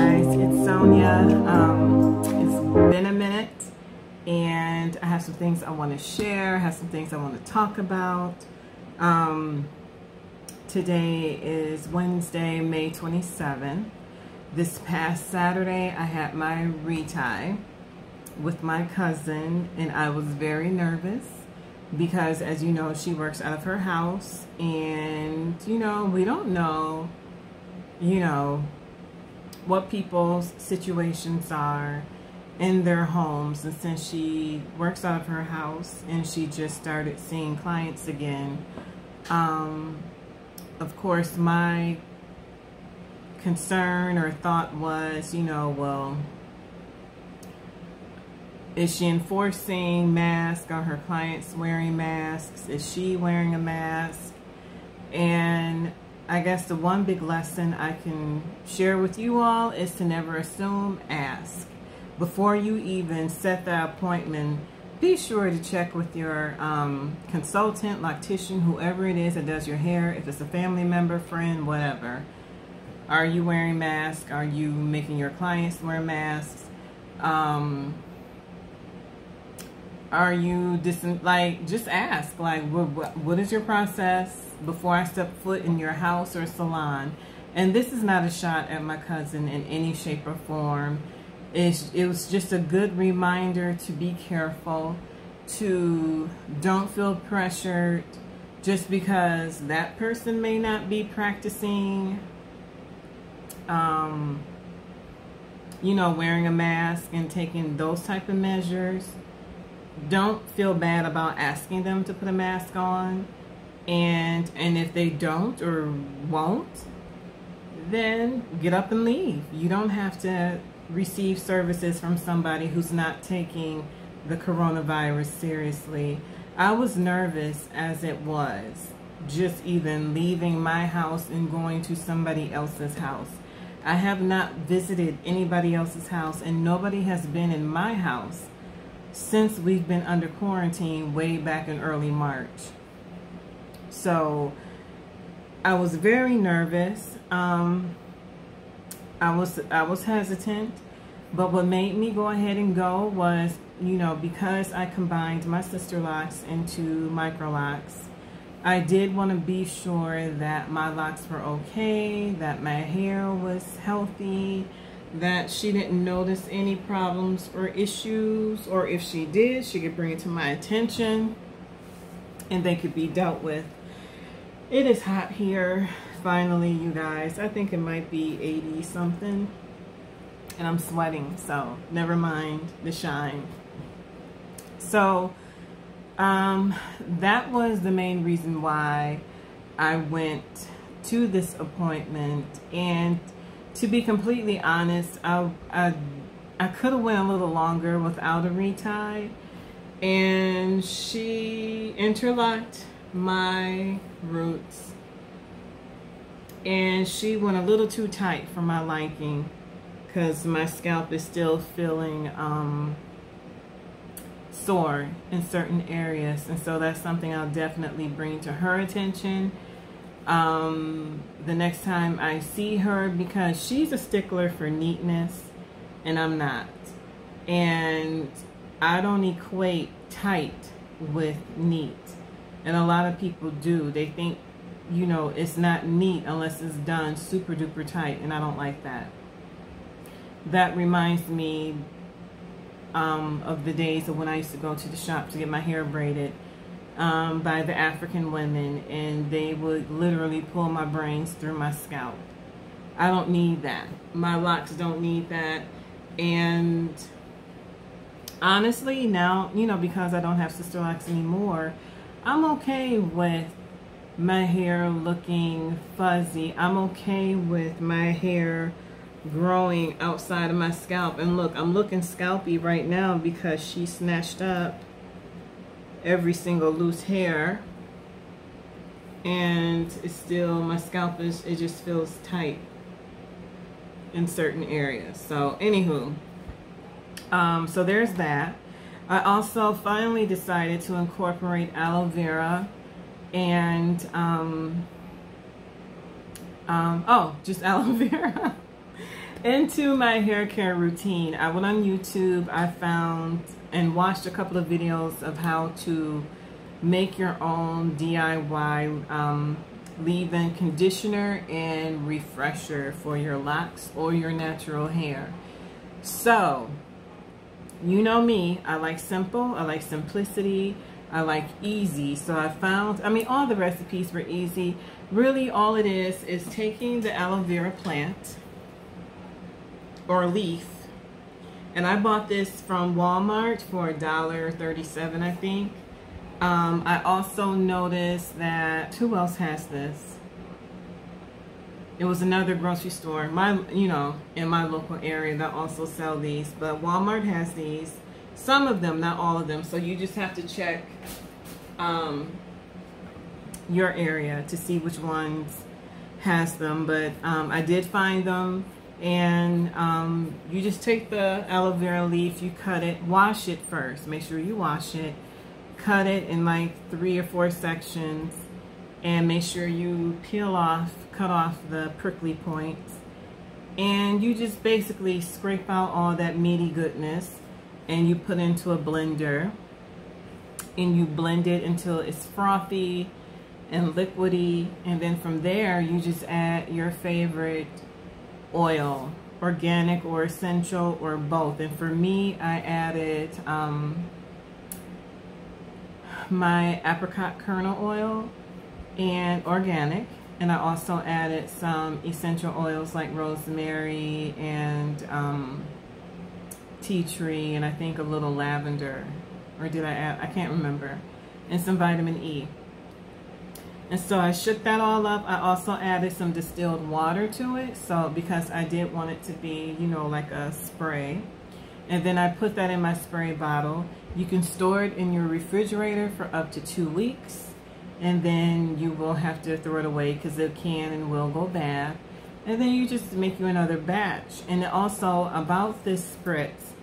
guys, it's Sonia. It's been a minute and I have some things I want to share, I have some things I want to talk about. Today is Wednesday, May 27th. This past Saturday I had my retie with my cousin and I was very nervous because, as you know, she works out of her house and, you know, we don't know, you know, what people's situations are in their homes. And since she works out of her house and she just started seeing clients again, of course my concern or thought was, you know, well, is she enforcing masks? Are her clients wearing masks? Is she wearing a mask? And I guess the one big lesson I can share with you all is to never assume, ask. Before you even set the appointment, be sure to check with your consultant, loctician, whoever it is that does your hair, if it's a family member, friend, whatever. Are you wearing masks? Are you making your clients wear masks? Are you just ask, like, what is your process before I step foot in your house or salon? And this is not a shot at my cousin in any shape or form. It was just a good reminder to be careful, to don't feel pressured just because that person may not be practicing, you know, wearing a mask and taking those type of measures. Don't feel bad about asking them to put a mask on, and if they don't or won't, then get up and leave. You don't have to receive services from somebody who's not taking the coronavirus seriously. I was nervous as it was, just even leaving my house and going to somebody else's house. I have not visited anybody else's house, and nobody has been in my house since we've been under quarantine way back in early March. So I was very nervous. I was hesitant, but what made me go ahead and go was, you know, because I combined my sister locks into micro locks, I did want to be sure that my locks were okay, that my hair was healthy, that she didn't notice any problems or issues, or if she did, she could bring it to my attention and they could be dealt with. It is hot here, finally, you guys. I think it might be 80 something and I'm sweating, so never mind the shine. So that was the main reason why I went to this appointment. And to be completely honest, I could have went a little longer without a retie, and she interlocked my roots and she went a little too tight for my liking because my scalp is still feeling sore in certain areas, and so that's something I'll definitely bring to her attention the next time I see her, because she's a stickler for neatness and I'm not, and I don't equate tight with neat, and a lot of people do. They think, you know, it's not neat unless it's done super duper tight, and I don't like that. That reminds me of the days of when I used to go to the shop to get my hair braided by the African women, and they would literally pull my brains through my scalp. I don't need that. My locks don't need that. And honestly, now, you know, because I don't have sister locks anymore, I'm okay with my hair looking fuzzy. I'm okay with my hair growing outside of my scalp. And look, I'm looking scalpy right now because she snatched up every single loose hair, and it's still, my scalp is, it just feels tight in certain areas. So anywho, so there's that. I also finally decided to incorporate aloe vera and just aloe vera Into my hair care routine, I went on YouTube. I found and watched a couple of videos of how to make your own DIY leave-in conditioner and refresher for your locks or your natural hair. So, you know me, I like simple, I like simplicity, I like easy. So I found, I mean, all the recipes were easy. Really all it is taking the aloe vera plant or leaf, and I bought this from Walmart for $1.37, I think. I also noticed that, who else has this? It was another grocery store, in my local area that also sell these, but Walmart has these. Some of them, not all of them. So you just have to check your area to see which ones has them. But I did find them, and you just take the aloe vera leaf, you cut it, wash it first. Make sure you wash it. Cut it in like 3 or 4 sections, and make sure you cut off the prickly points, and you just basically scrape out all that meaty goodness, and you put into a blender, and you blend it until it's frothy and liquidy, and then from there you just add your favorite oil, organic or essential or both. And for me, I added my apricot kernel oil and organic, and I also added some essential oils like rosemary and tea tree, and I think a little lavender, or did I add, I can't remember, and some vitamin E. And so I shook that all up. I also added some distilled water to it, so because I did want it to be, like a spray. And then I put that in my spray bottle. You can store it in your refrigerator for up to 2 weeks, and then you will have to throw it away because it can and will go bad. And then you just make you another batch. And also about this spritz,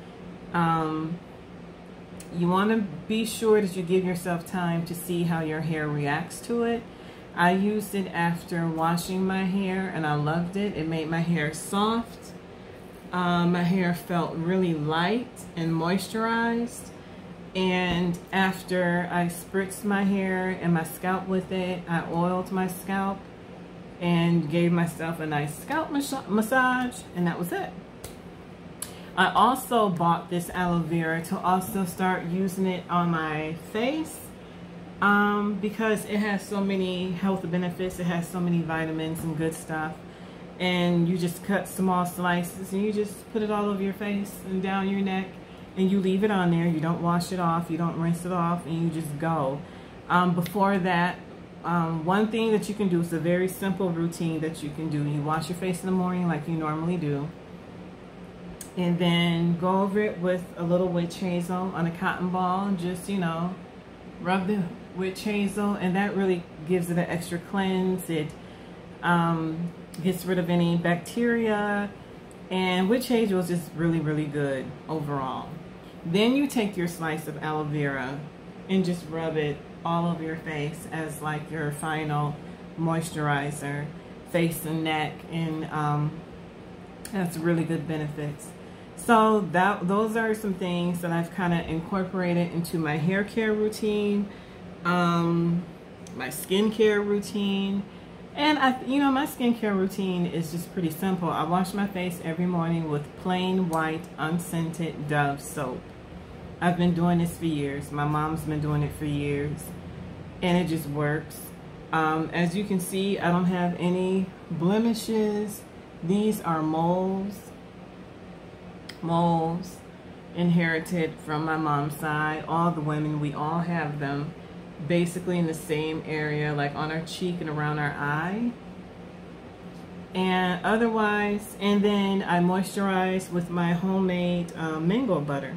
you want to be sure that you give yourself time to see how your hair reacts to it. I used it after washing my hair, and I loved it. It made my hair soft. My hair felt really light and moisturized. And after I spritzed my hair and my scalp with it, I oiled my scalp and gave myself a nice scalp massage, and that was it. I also bought this aloe vera to also start using it on my face because it has so many health benefits. It has so many vitamins and good stuff. And you just cut small slices and you just put it all over your face and down your neck, and you leave it on there. You don't wash it off, you don't rinse it off, and you just go. Before that, one thing that you can do is a very simple routine that you can do. You wash your face in the morning like you normally do, and then go over it with a little witch hazel on a cotton ball. Just, rub the witch hazel, and that really gives it an extra cleanse. It gets rid of any bacteria, and witch hazel is just really, really good overall. Then you take your slice of aloe vera and just rub it all over your face as like your final moisturizer, face and neck, and that's really good benefits. So those are some things that I've kind of incorporated into my hair care routine, my skincare routine. And my skincare routine is just pretty simple. I wash my face every morning with plain white unscented Dove soap. I've been doing this for years. My mom's been doing it for years, and it just works. As you can see, I don't have any blemishes. These are moles inherited from my mom's side. All the women, we all have them, basically in the same area, like on our cheek and around our eye. And otherwise, and then I moisturize with my homemade mango butter.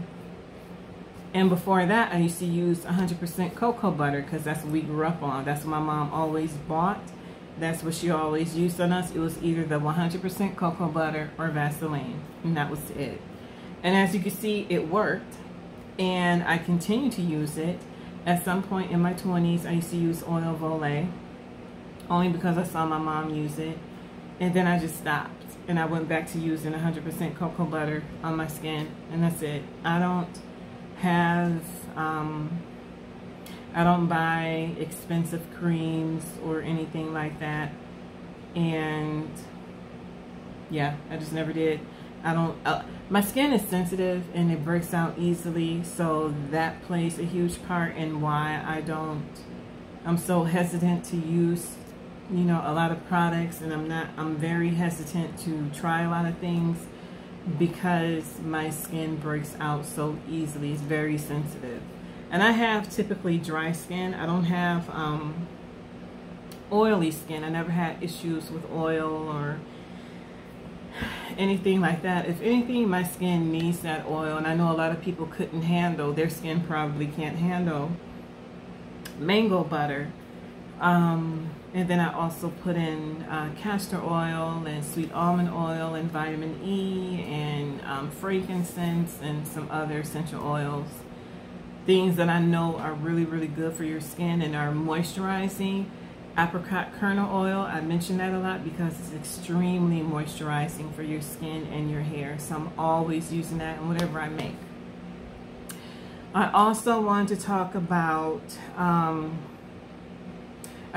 And before that, I used to use 100% cocoa butter because that's what we grew up on. That's what my mom always bought. That's what she always used on us. It was either the 100% cocoa butter or Vaseline, and that was it. And as you can see, it worked, and I continue to use it. At some point in my 20s, I used to use oil of Olay, only because I saw my mom use it, and then I just stopped. and I went back to using 100% cocoa butter on my skin, and that's it. I don't have, I don't buy expensive creams or anything like that, and yeah, I just never did. I don't, my skin is sensitive and it breaks out easily, so that plays a huge part in why I'm so hesitant to use, you know, a lot of products, and I'm very hesitant to try a lot of things because my skin breaks out so easily. It's very sensitive. And I have typically dry skin. I don't have oily skin. I never had issues with oil or anything like that. If anything, my skin needs that oil, and I know a lot of people couldn't handle, their skin probably can't handle mango butter. And then I also put in castor oil and sweet almond oil and vitamin E and frankincense and some other essential oils. Things that I know are really, really good for your skin and are moisturizing. Apricot kernel oil, I mention that a lot because it's extremely moisturizing for your skin and your hair. So I'm always using that in whatever I make. I also wanted to talk about, I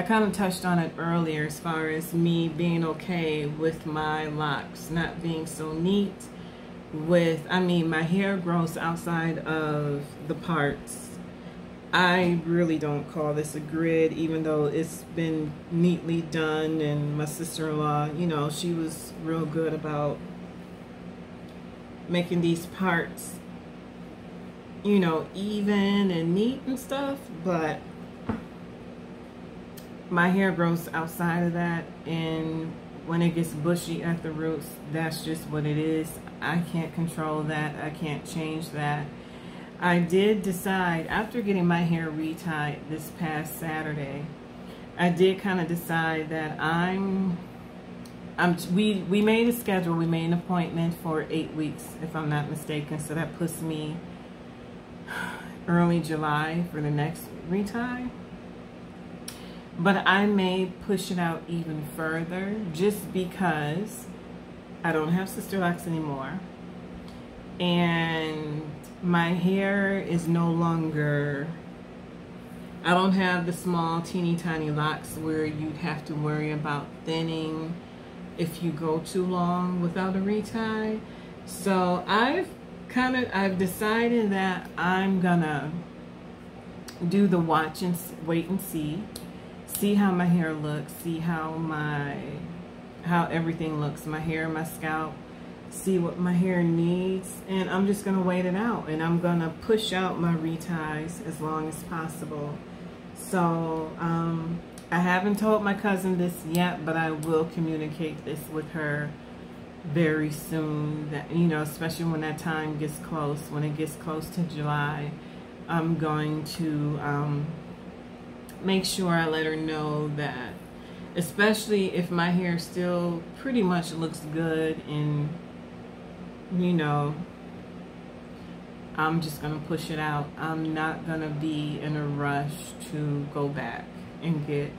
kind of touched on it earlier as far as me being okay with my locks not being so neat with, I mean, my hair grows outside of the parts. I really don't call this a grid, even though it's been neatly done, and my sister-in-law, you know, she was real good about making these parts, you know, even and neat and stuff, but my hair grows outside of that, and when it gets bushy at the roots, that's just what it is. I can't control that. I can't change that. I did decide, after getting my hair retied this past Saturday, I did kind of decide that we made a schedule, we made an appointment for 8 weeks, if I'm not mistaken, so that puts me early July for the next retie. But I may push it out even further just because I don't have sister locks anymore, and my hair is no longer, I don't have the small teeny tiny locks where you'd have to worry about thinning if you go too long without a retie. So I've decided that I'm gonna do the watch and wait and see how my hair looks, see how everything looks, my hair, my scalp, see what my hair needs, and I'm just gonna wait it out, and I'm gonna push out my reties as long as possible. So I haven't told my cousin this yet, but I will communicate this with her very soon, that, you know, especially when that time gets close, when it gets close to July, I'm going to make sure I let her know that, especially if my hair still pretty much looks good, and you know, I'm just gonna push it out. I'm not gonna be in a rush to go back and get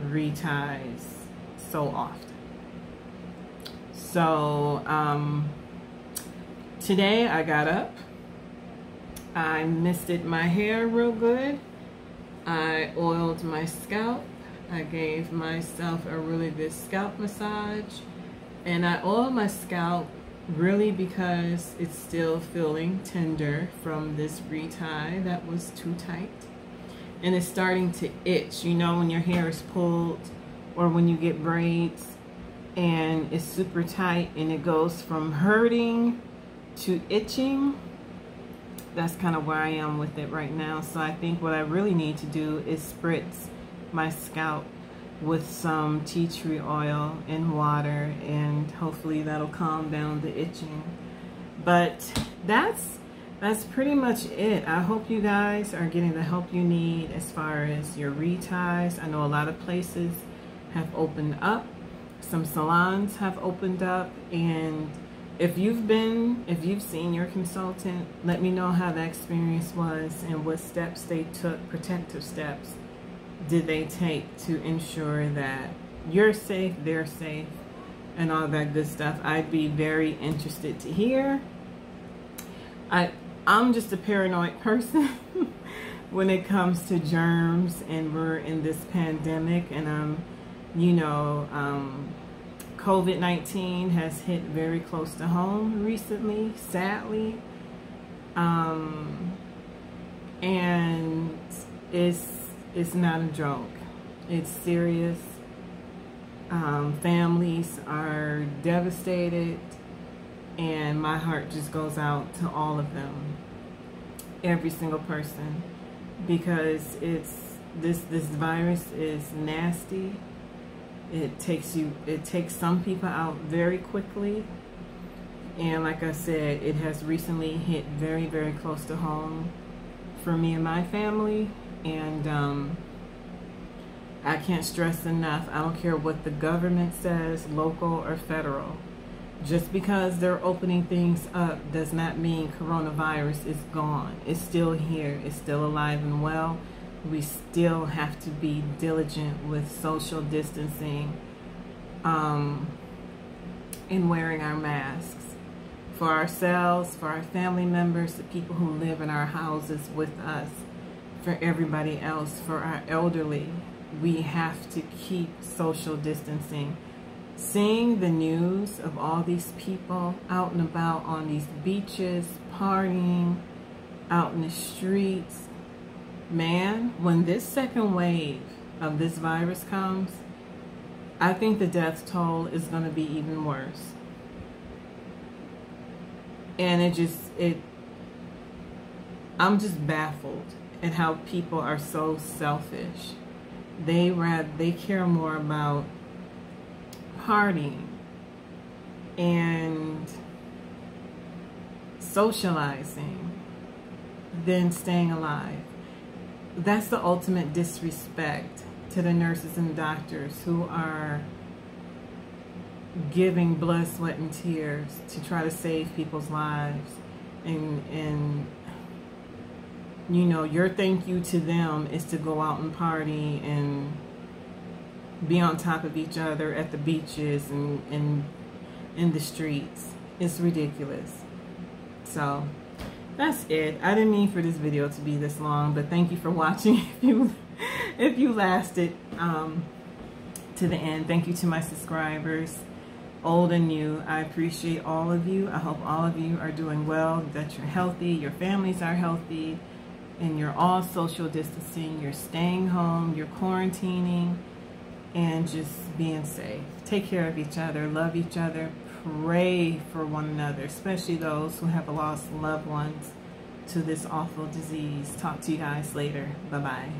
reties so often. So today I got up, I misted my hair real good, I oiled my scalp, I gave myself a really good scalp massage, and I oiled my scalp really because it's still feeling tender from this retie that was too tight, and it's starting to itch. You know, when your hair is pulled or when you get braids and it's super tight and it goes from hurting to itching, that's kind of where I am with it right now. So I think what I really need to do is spritz my scalp with some tea tree oil and water, and hopefully that'll calm down the itching. But that's pretty much it. I hope you guys are getting the help you need as far as your reties. I know a lot of places have opened up, some salons have opened up, and if you've seen your consultant, let me know how that experience was and what steps they took, protective steps did they take to ensure that you're safe, they're safe, and all that good stuff. I'd be very interested to hear. I'm just a paranoid person when it comes to germs, and we're in this pandemic, and you know, COVID-19 has hit very close to home recently, sadly, and it's not a joke. It's serious. Families are devastated, and my heart just goes out to all of them, every single person, because this virus is nasty. It takes some people out very quickly, and like I said, it has recently hit very, very close to home for me and my family, and I can't stress enough, I don't care what the government says, local or federal. Just because they're opening things up does not mean coronavirus is gone. It's still here. It's still alive and well. We still have to be diligent with social distancing and wearing our masks for ourselves, for our family members, the people who live in our houses with us, for everybody else, for our elderly. We have to keep social distancing. Seeing the news of all these people out and about on these beaches, partying, out in the streets, man, when this second wave of this virus comes, I think the death toll is going to be even worse. And I'm just baffled at how people are so selfish. They care more about partying and socializing than staying alive. That's the ultimate disrespect to the nurses and doctors who are giving blood, sweat, and tears to try to save people's lives. And you know, your thank you to them is to go out and party and be on top of each other at the beaches and in the streets. It's ridiculous. So that's it. I didn't mean for this video to be this long, but thank you for watching. If you lasted to the end, thank you to my subscribers, old and new. I appreciate all of you. I hope all of you are doing well, that you're healthy, your families are healthy, and you're all social distancing, you're staying home, you're quarantining, and just being safe. Take care of each other, love each other, pray for one another, especially those who have lost loved ones to this awful disease. Talk to you guys later. Bye-bye.